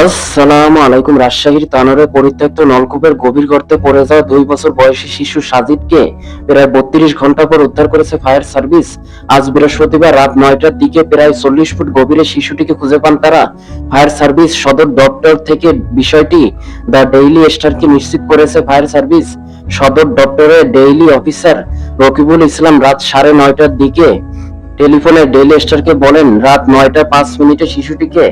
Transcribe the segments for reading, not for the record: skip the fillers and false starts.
আসসালামু আলাইকুম। রাজশাহীর তানোরে পরিত্যক্ত নলকূপের গভীর গর্তে পড়ে যাওয়া 2 বছর বয়সী শিশু সাজিদকে প্রায় 32 ঘন্টা পর উদ্ধার করেছে ফায়ার সার্ভিস। আজ বৃহস্পতিবার রাত 9টার দিকে প্রায় 40 ফুট গভীরে শিশুটিকে খুঁজে পান তারা। ফায়ার সার্ভিস সদর দপ্তর থেকে বিষয়টি দ্য ডেইলি স্টারকে নিশ্চিত করেছে। ফায়ার সার্ভিস সদর দপ্তরের ডেইলি অফিসার রকিবুল ইসলাম রাত 9:30টার দিকে টেলিফোনে ডেইলি স্টারকে বলেন, রাত 9টা 5 মিনিটে শিশুটিকে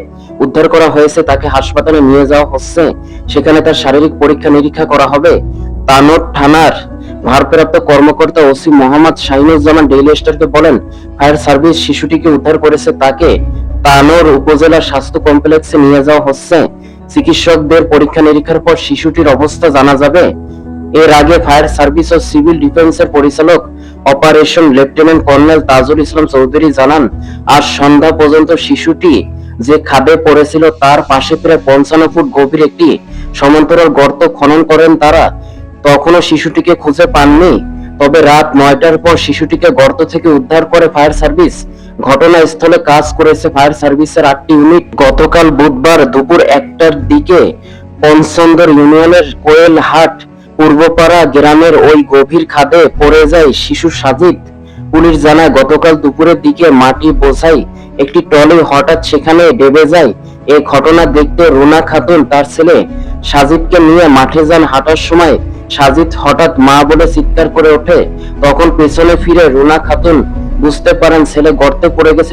উদ্ধার করা হয়েছে, তাকে হাসপাতালে নিয়ে যাওয়া হচ্ছে, সেখানে তার শারীরিক পরীক্ষা নিরীক্ষা করা হবে। তানোর থানার ভারপ্রাপ্ত কর্মকর্তা ওসি মোহাম্মদ শাহিনুজ্জামান ডেইলি স্টারকে বলেন, ফায়ার সার্ভিস শিশুটিকে উদ্ধার করেছে, তাকে তানোর উপজেলা স্বাস্থ্য কমপ্লেক্সে নিয়ে যাওয়া হচ্ছে। চিকিৎসকদের পরীক্ষা নিরীক্ষার পর শিশুটির অবস্থা জানা যাবে। এর আগে ফায়ার সার্ভিস ও সিভিল ডিফেন্সের পরিচালক operation lieutenant colonel Tajul Islam Chowdhury জানান, আজ সন্ধ্যা পর্যন্ত শিশুটি যে খাদে পড়েছিল তার পাশে প্রায় 55 ফুট গভীর একটি সমান্তরাল গর্ত খনন করেন তারা। তখনও শিশুটিকে খুঁজে পাননি। তবে রাত 9টার পর শিশুটিকে গর্ত থেকে উদ্ধার করে ফায়ার সার্ভিস। ঘটনাস্থলে কাজ করেছে ফায়ার সার্ভিসের 8টি ইউনিট। গতকাল বুধবার দুপুর 1টার দিকে পঞ্চন্দর ইউনিয়নের কোয়েলহাট পূর্বপাড়া গ্রামের ওই গভীর খাদে পড়ে যায় শিশু সাজিদ। পুলিশ জানায়, গতকাল দুপুরের দিকে মাটি বোঝাই একটি ট্রলি হঠাৎ সেখানে ডেবে যায়। এই ঘটনা দেখতে রুনা খাতুন তার ছেলে সাজিদকে নিয়ে মাঠে যান। হাঁটার সময় সাজিদ হঠাৎ মা বলে চিৎকার করে ওঠে। তখন পেছনে ফিরে রুনা খাতুন বুঝতে পারেন ছেলে গর্তে পড়ে গেছে।